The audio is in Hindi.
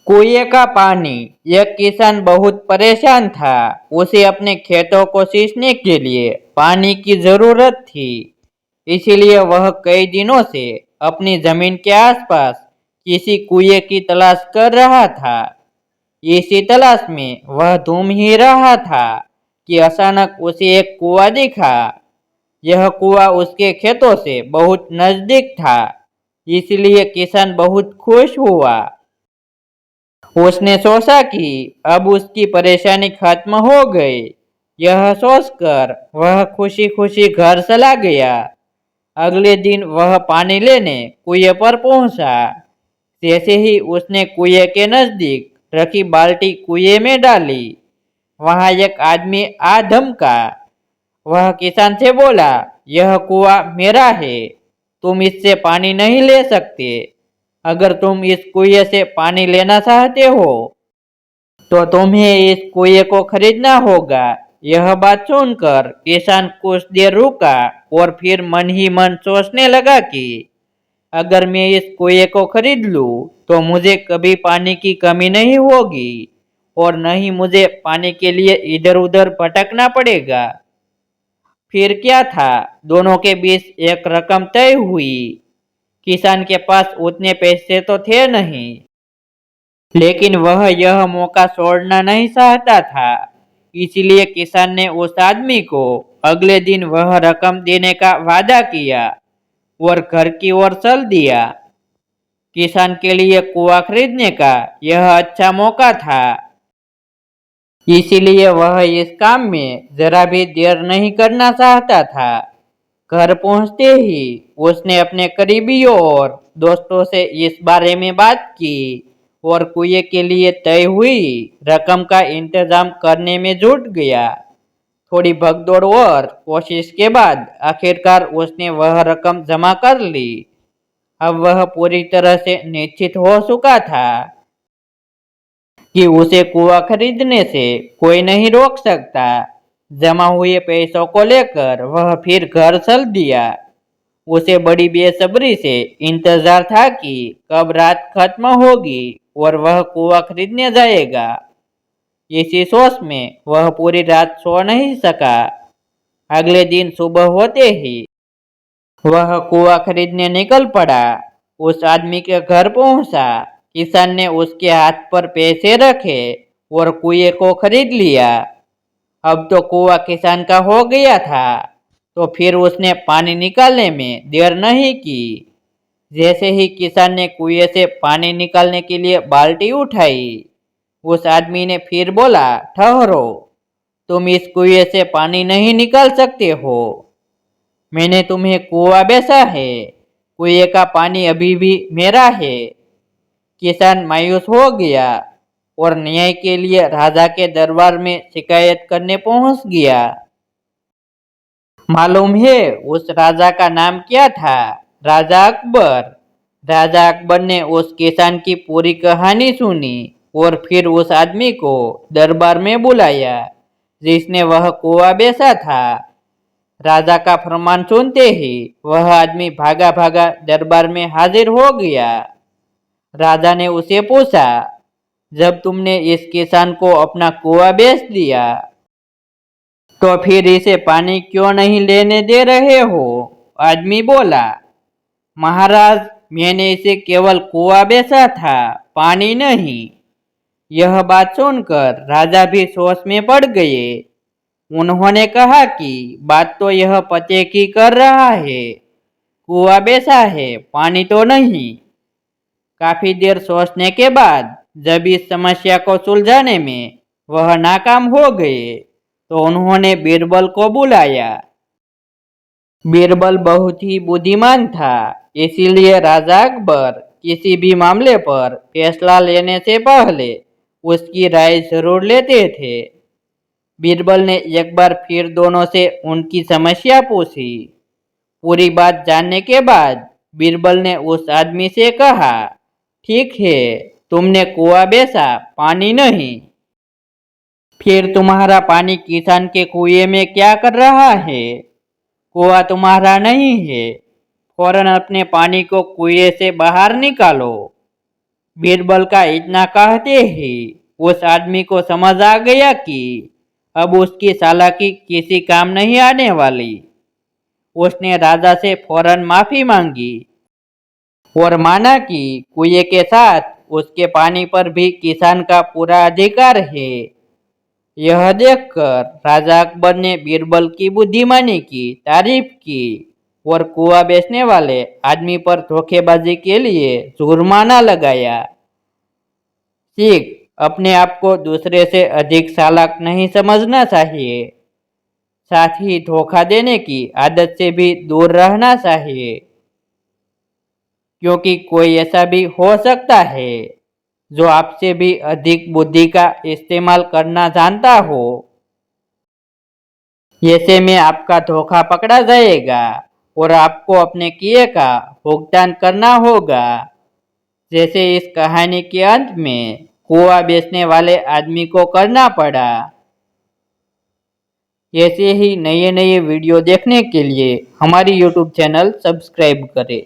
कुएं का पानी। एक किसान बहुत परेशान था। उसे अपने खेतों को सींचने के लिए पानी की जरूरत थी। इसीलिए वह कई दिनों से अपनी जमीन के आसपास किसी कुएं की तलाश कर रहा था। इसी तलाश में वह घूम ही रहा था कि अचानक उसे एक कुआं दिखा। यह कुआं उसके खेतों से बहुत नजदीक था, इसलिए किसान बहुत खुश हुआ। उसने सोचा कि अब उसकी परेशानी खत्म हो गई। यह सोचकर वह खुशी खुशी घर चला गया। अगले दिन वह पानी लेने कुएं पर पहुंचा। जैसे ही उसने कुएं के नजदीक रखी बाल्टी कुएं में डाली, वहां एक आदमी आ धमका। वह किसान से बोला, यह कुआं मेरा है, तुम इससे पानी नहीं ले सकते। अगर तुम इस कुएं से पानी लेना चाहते हो तो तुम्हें इस कुएं को खरीदना होगा। यह बात सुनकर किसान कुछ देर रुका और फिर मन ही मन सोचने लगा कि अगर मैं इस कुएं को खरीद लूं तो मुझे कभी पानी की कमी नहीं होगी और न ही मुझे पानी के लिए इधर उधर भटकना पड़ेगा। फिर क्या था, दोनों के बीच एक रकम तय हुई। किसान के पास उतने पैसे तो थे नहीं, लेकिन वह यह मौका छोड़ना नहीं चाहता था। इसलिए किसान ने उस आदमी को अगले दिन वह रकम देने का वादा किया और घर की ओर चल दिया। किसान के लिए कुआं खरीदने का यह अच्छा मौका था, इसीलिए वह इस काम में जरा भी देर नहीं करना चाहता था। घर पहुंचते ही उसने अपने करीबियों और दोस्तों से इस बारे में बात की और कुएं के लिए तय हुई रकम का इंतजाम करने में जुट गया। थोड़ी भगदौड़ और कोशिश के बाद आखिरकार उसने वह रकम जमा कर ली। अब वह पूरी तरह से निश्चित हो चुका था कि उसे कुआं खरीदने से कोई नहीं रोक सकता। जमा हुए पैसों को लेकर वह फिर घर चल दिया। उसे बड़ी बेसब्री से इंतजार था कि कब रात खत्म होगी और वह कुआं खरीदने जाएगा। इसी सोच में वह पूरी रात सो नहीं सका। अगले दिन सुबह होते ही वह कुआं खरीदने निकल पड़ा। उस आदमी के घर पहुंचा। किसान ने उसके हाथ पर पैसे रखे और कुएं को खरीद लिया। अब तो कुआं किसान का हो गया था, तो फिर उसने पानी निकालने में देर नहीं की। जैसे ही किसान ने कुएं से पानी निकालने के लिए बाल्टी उठाई, उस आदमी ने फिर बोला, ठहरो, तुम इस कुएं से पानी नहीं निकाल सकते हो। मैंने तुम्हें कुआं बेचा है, कुएं का पानी अभी भी मेरा है। किसान मायूस हो गया और न्याय के लिए राजा के दरबार में शिकायत करने पहुंच गया। मालूम है उस राजा का नाम क्या था? राजा अकबर। राजा अकबर ने उस किसान की पूरी कहानी सुनी और फिर उस आदमी को दरबार में बुलाया जिसने वह कुआं बेचा था। राजा का फरमान सुनते ही वह आदमी भागा भागा दरबार में हाजिर हो गया। राजा ने उसे पूछा, जब तुमने इस किसान को अपना कुआं बेच दिया तो फिर इसे पानी क्यों नहीं लेने दे रहे हो? आदमी बोला, महाराज, मैंने इसे केवल कुआं बेचा था, पानी नहीं। यह बात सुनकर राजा भी सोच में पड़ गए। उन्होंने कहा कि बात तो यह पते की कर रहा है, कुआं बेचा है, पानी तो नहीं। काफी देर सोचने के बाद जब इस समस्या को सुलझाने में वह नाकाम हो गए तो उन्होंने बीरबल को बुलाया। बीरबल बहुत ही बुद्धिमान था, इसीलिए राजा अकबर किसी भी मामले पर फैसला लेने से पहले उसकी राय जरूर लेते थे। बीरबल ने एक बार फिर दोनों से उनकी समस्या पूछी। पूरी बात जानने के बाद बीरबल ने उस आदमी से कहा, ठीक है, तुमने कुआं बेचा, पानी नहीं। फिर तुम्हारा पानी किसान के कुएं में क्या कर रहा है? कुआं तुम्हारा नहीं है, फौरन अपने पानी को कुएं से बाहर निकालो। बीरबल का इतना कहते ही उस आदमी को समझ आ गया कि अब उसकी चालाकी किसी काम नहीं आने वाली। उसने राजा से फौरन माफी मांगी और माना कि कुएं के साथ उसके पानी पर भी किसान का पूरा अधिकार है। यह देखकर राजा अकबर ने बीरबल की बुद्धिमानी की तारीफ की और कुआं बेचने वाले आदमी पर धोखेबाजी के लिए जुर्माना लगाया। सीख, अपने आप को दूसरे से अधिक चालाक नहीं समझना चाहिए। साथ ही धोखा देने की आदत से भी दूर रहना चाहिए, क्योंकि कोई ऐसा भी हो सकता है जो आपसे भी अधिक बुद्धि का इस्तेमाल करना जानता हो। ऐसे में आपका धोखा पकड़ा जाएगा और आपको अपने किए का भुगतान करना होगा। जैसे इस कहानी के अंत में कुआं बेचने वाले आदमी को करना पड़ा। ऐसे ही नए नए वीडियो देखने के लिए हमारी YouTube चैनल सब्सक्राइब करें।